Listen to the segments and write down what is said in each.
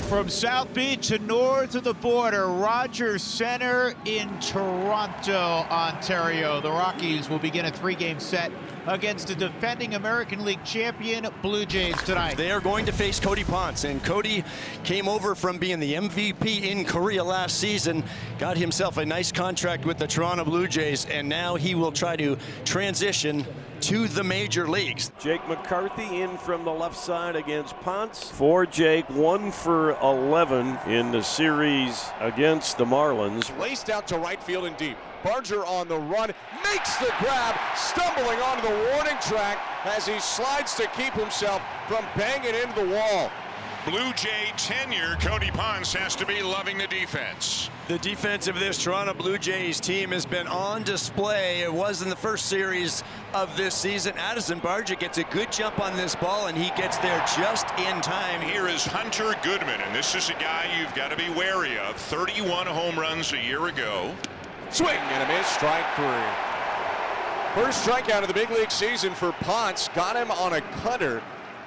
From South Beach to north of the border, Rogers Center in Toronto, Ontario. The Rockies will begin a three-game set against the defending American League champion Blue Jays tonight. They are going to face Cody Ponce, and Cody came over from being the MVP in Korea last season, got himself a nice contract with the Toronto Blue Jays, and now he will try to transition to the major leagues. Jake McCarthy in from the left side against Ponce. For Jake, 1 for 11 in the series against the Marlins. Laced out to right field and deep. Barger on the run, makes the grab, stumbling onto the warning track as he slides to keep himself from banging into the wall. Blue Jay tenure, Cody Ponce has to be loving the defense. The defense of this Toronto Blue Jays team has been on display. It was in the first series of this season. Addison Barger gets a good jump on this ball, and he gets there just in time. Here is Hunter Goodman, and this is a guy you've got to be wary of. 31 home runs a year ago. Swing and a miss, strike 3. First strikeout of the big league season for Ponce. Got him on a cutter,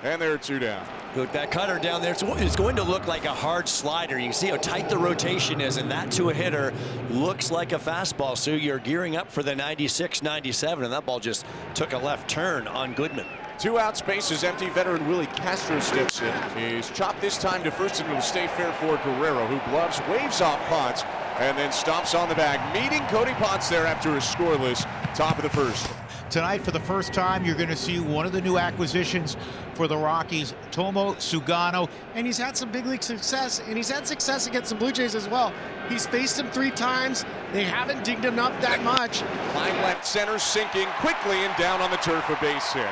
and there are 2 down. Look, that cutter down there, it's going to look like a hard slider. You can see how tight the rotation is, and that to a hitter looks like a fastball. So you're gearing up for the 96, 97, and that ball just took a left turn on Goodman. 2 outs, bases empty. Veteran Willie Castro steps in. He's chopped this time to first, and it'll stay fair for Guerrero, who gloves, waves off Ponce, and then stomps on the bag, meeting Cody Ponce there after a scoreless top of the first. Tonight, for the first time, you're going to see one of the new acquisitions for the Rockies, Tomo Sugano. And he's had some big league success, and he's had success against the Blue Jays as well. He's faced him 3 times. They haven't dinged him up that much. Line left center, sinking quickly and down on the turf, a base hit.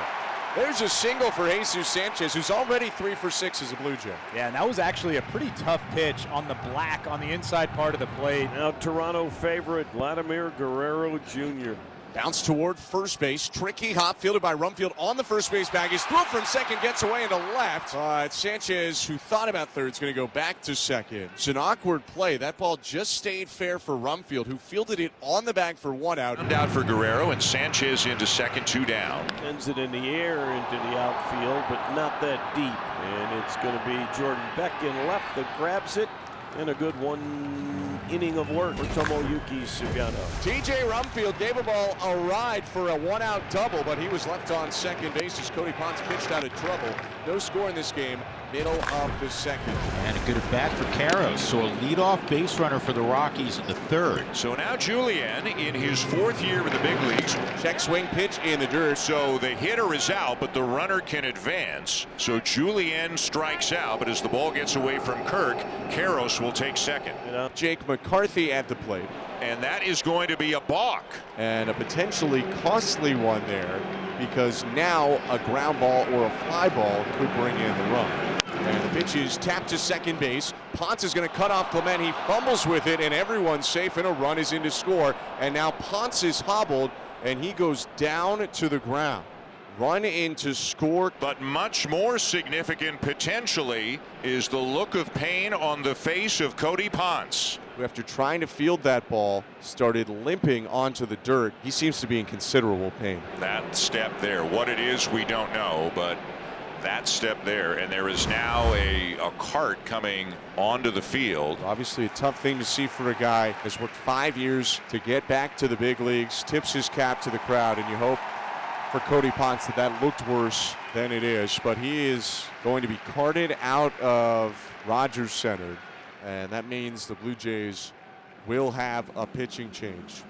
There's a single for Jesus Sanchez, who's already 3 for 6 as a Blue Jay. Yeah, and that was actually a pretty tough pitch on the black on the inside part of the plate. Now Toronto favorite Vladimir Guerrero Jr. Bounce toward first base. Tricky hop fielded by Rumfield on the first base bag. His throw from second gets away into left. Sanchez, who thought about third, is going to go back to second. It's an awkward play. That ball just stayed fair for Rumfield, who fielded it on the bag for 1 out. Down for Guerrero, and Sanchez into second, 2 down. Sends it in the air into the outfield, but not that deep. And it's going to be Jordan Beck in left that grabs it. And a good 1 inning of work for Tomoyuki Sugano. TJ Rumfield gave a ball a ride for a 1-out double, but he was left on second base as Cody Ponce pitched out of trouble. No score in this game, middle of the second. And a good at bat for Karros, so a leadoff base runner for the Rockies in the 3rd. So now Julian in his 4th year in the big leagues. Check swing pitch in the dirt. So the hitter is out, but the runner can advance. So Julian strikes out, but as the ball gets away from Kirk, Karros will take second. Jake McCarthy at the plate. And that is going to be a balk. And a potentially costly one there, because now a ground ball or a fly ball could bring in the run. And the pitch is tapped to second base. Ponce is going to cut off Clement. He fumbles with it, and everyone's safe, and a run is in to score. And now Ponce is hobbled, and he goes down to the ground. Run in to score. But much more significant potentially is the look of pain on the face of Cody Ponce. Who, after trying to field that ball, started limping onto the dirt. He seems to be in considerable pain. That step there, what it is, we don't know, but that step there, and there is now a cart coming onto the field. Obviously a tough thing to see for a guy who's worked 5 years to get back to the big leagues, tips his cap to the crowd, and you hope for Cody Ponce that looked worse than it is. But he is going to be carted out of Rogers Center, and that means the Blue Jays will have a pitching change.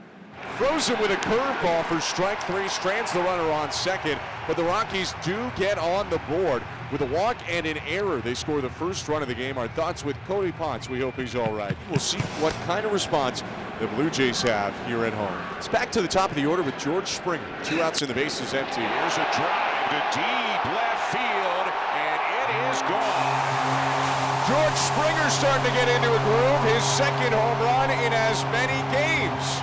Throws him with a curveball for strike 3, strands the runner on second, but the Rockies do get on the board. With a walk and an error, they score the first run of the game. Our thoughts with Cody Ponce. We hope he's all right. We'll see what kind of response the Blue Jays have here at home. It's back to the top of the order with George Springer. 2 outs and the bases empty. Here's a drive to deep left field, and it is gone. George Springer starting to get into a groove. His 2nd home run in as many games.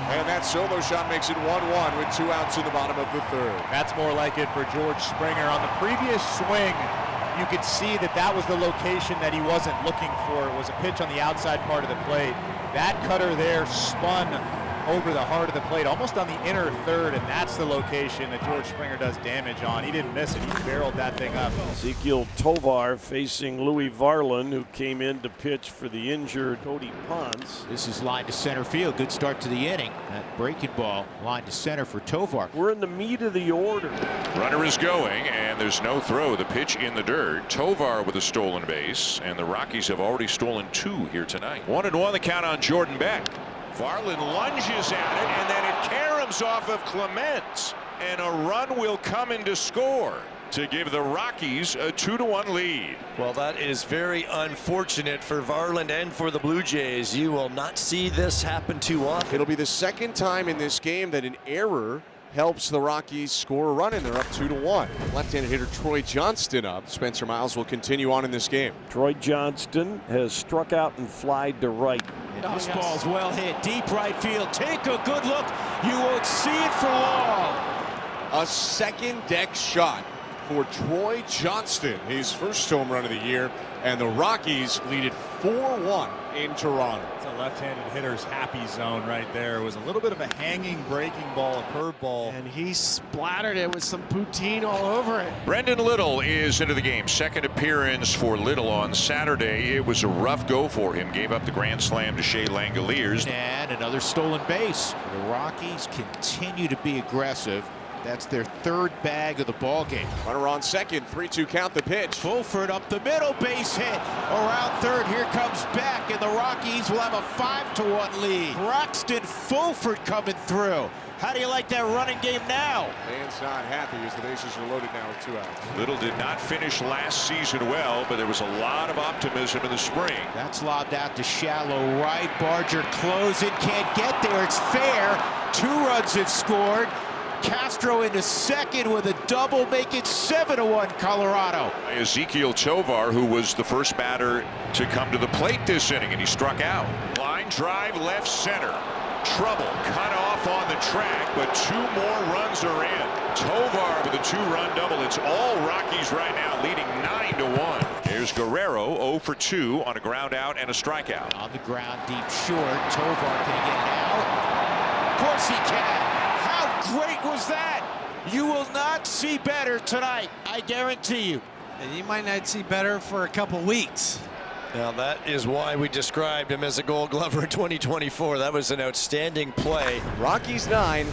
And that solo shot makes it 1-1 with 2 outs in the bottom of the 3rd. That's more like it for George Springer. On the previous swing, you could see that was the location that he wasn't looking for. It was a pitch on the outside part of the plate. That cutter there spun over the heart of the plate, almost on the inner third, and that's the location that George Springer does damage on. He didn't miss it. He barreled that thing up. Ezekiel Tovar facing Louis Varland, who came in to pitch for the injured Cody Ponce. This is line to center field. Good start to the inning. That breaking ball line to center for Tovar. We're in the meat of the order. Runner is going, and there's no throw. The pitch in the dirt. Tovar with a stolen base, and the Rockies have already stolen 2 here tonight. 1-1 the count on Jordan Beck. Varland lunges at it, and then it caroms off of Clement, and a run will come in to score to give the Rockies a 2-1 lead. Well, that is very unfortunate for Varland and for the Blue Jays. You will not see this happen too often. It'll be the second time in this game that an error helps the Rockies score a run, and they're up 2-1. Left-handed hitter Troy Johnston up. Spencer Miles will continue on in this game. Troy Johnston has struck out and flied to right. This ball's well hit. Deep right field. Take a good look. You won't see it for long. A second deck shot for Troy Johnston, his first home run of the year, and the Rockies lead it 4-1 in Toronto. It's a left-handed hitter's happy zone right there. It was a little bit of a hanging breaking ball, a curveball. And he splattered it with some poutine all over it. Brendan Little is into the game. Second appearance for Little on Saturday. It was a rough go for him. Gave up the grand slam to Shea Langoliers. And another stolen base. The Rockies continue to be aggressive. That's their 3rd bag of the ball game. Runner on second, 3-2 count the pitch. Fulford up the middle, base hit. Around third, here comes Beck, and the Rockies will have a 5-1 lead. Broxton Fulford coming through. How do you like that running game now? Fans not happy as the bases are loaded now with 2 outs. Little did not finish last season well, but there was a lot of optimism in the spring. That's lobbed out to shallow right. Barger closing, can't get there. It's fair. 2 runs have scored. Castro into second with a double, make it 7-1 Colorado. Ezekiel Tovar, who was the first batter to come to the plate this inning, and he struck out. Line drive left center. Trouble cut off on the track, but 2 more runs are in. Tovar with a 2-run double. It's all Rockies right now, leading 9-1. Here's Guerrero 0 for 2 on a ground out and a strikeout. On the ground, deep short. Tovar, can he get it out? Of course he can. How great was that? You will not see better tonight, I guarantee you. And you might not see better for a couple weeks. Now that is why we described him as a Gold Glover in 2024. That was an outstanding play. Rockies 9,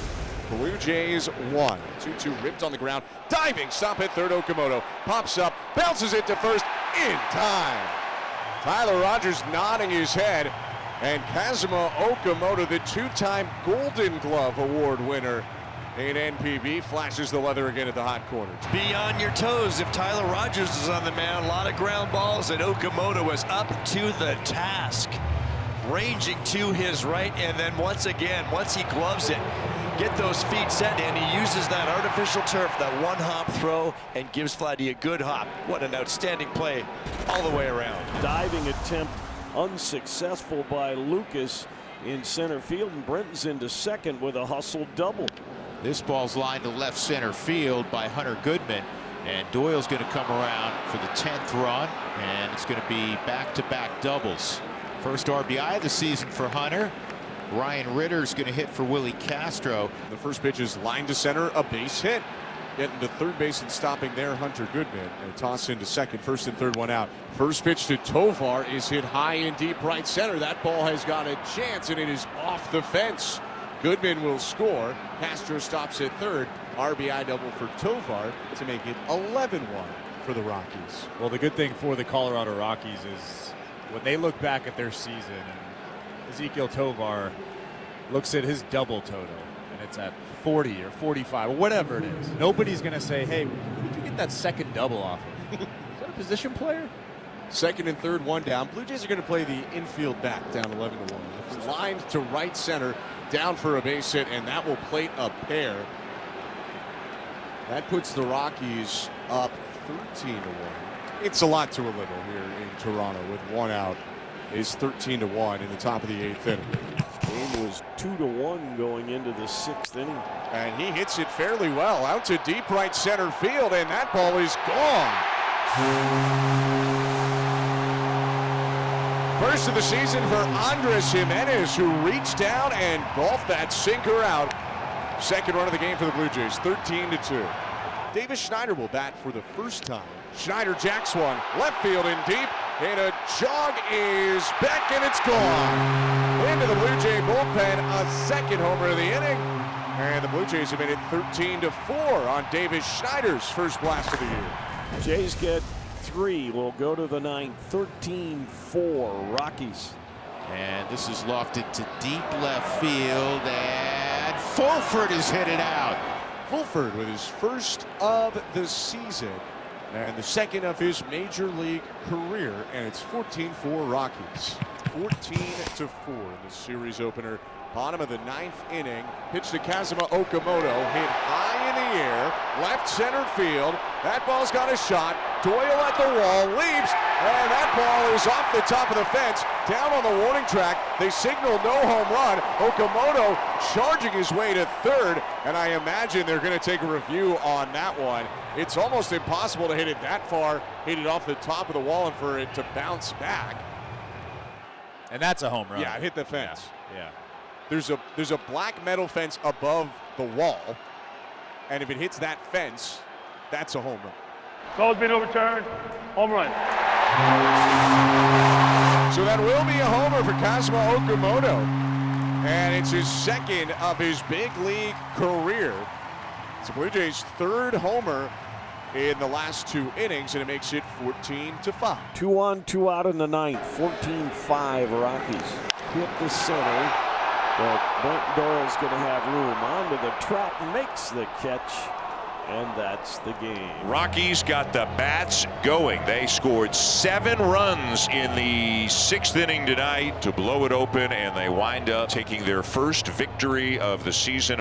Blue Jays 1. 2-2 ripped on the ground. Diving stop at third. Okamoto pops up, bounces it to first in time. Tyler Rogers nodding his head. And Kazuma Okamoto, the 2-time Golden Glove Award winner in NPB, flashes the leather again at the hot corners. Be on your toes if Tyler Rogers is on the mound. A lot of ground balls, and Okamoto was up to the task. Ranging to his right, and then once again, once he gloves it, get those feet set, and he uses that artificial turf, that 1-hop throw, and gives Vladdy a good hop. What an outstanding play all the way around. Diving attempt unsuccessful by Lucas in center field, and Brenton's into second with a hustle double. This ball's lined to left center field by Hunter Goodman, and Doyle's going to come around for the 10th run, and it's going to be back-to-back doubles. First RBI of the season for Hunter. Ryan Ritter's going to hit for Willie Castro. The first pitch is lined to center, a base hit. Getting to third base and stopping there, Hunter Goodman. And toss into second, first and third, 1 out. First pitch to Tovar is hit high and deep right center. That ball has got a chance, and it is off the fence. Goodman will score. Castro stops at third. RBI double for Tovar to make it 11-1 for the Rockies. Well, the good thing for the Colorado Rockies is when they look back at their season, and Ezekiel Tovar looks at his double total, and it's at 40 or 45 or whatever it is. Nobody's going to say, hey, who did you get that second double off of? Is that a position player? Second and third, 1 down. Blue Jays are going to play the infield back down 11-1. It's lined to right center, down for a base hit, and that will plate a pair. That puts the Rockies up 13-1. It's a lot to a little here in Toronto with 1 out. Is 13-1 in the top of the 8th inning. Game was 2-1 going into the 6th inning. And he hits it fairly well out to deep right center field, and that ball is gone. First of the season for Andres Jimenez, who reached down and golfed that sinker out. Second run of the game for the Blue Jays, 13-2. Davis Schneider will bat for the first time. Schneider jacks one, left field in deep, and a jog is back, and it's gone. Into the Blue Jay bullpen, a second homer of the inning. And the Blue Jays have made it 13-4 on Davis Schneider's first blast of the year. Jays get 3. We'll go to the 9th. 13-4 Rockies. And this is lofted to deep left field, and Fulford has hit it out. Fulford with his first of the season and the second of his major league career, and it's 14-4 Rockies. 14-4 in the series opener. Bottom of the 9th inning. Pitch to Kazuma Okamoto. Hit high in the air. Left center field. That ball's got a shot. Doyle at the wall. Leaps. And that ball is off the top of the fence. Down on the warning track. They signal no home run. Okamoto charging his way to third. And I imagine they're going to take a review on that one. It's almost impossible to hit it that far. Hit it off the top of the wall and for it to bounce back. And that's a home run. Yeah, it hit the fence. Yeah. There's a black metal fence above the wall, and if it hits that fence, that's a home run. Call's been overturned. Home run. So that will be a homer for Kazuma Okamoto, and it's his second of his big league career. It's the Blue Jays' third homer in the last 2 innings, and it makes it 14-5. 2 on, 2 out in the 9th. 14-5 Rockies. Hit the center. But Brent Doyle's going to have room. Onto the trap, makes the catch, and that's the game. Rockies got the bats going. They scored 7 runs in the 6th inning tonight to blow it open, and they wind up taking their first victory of the season.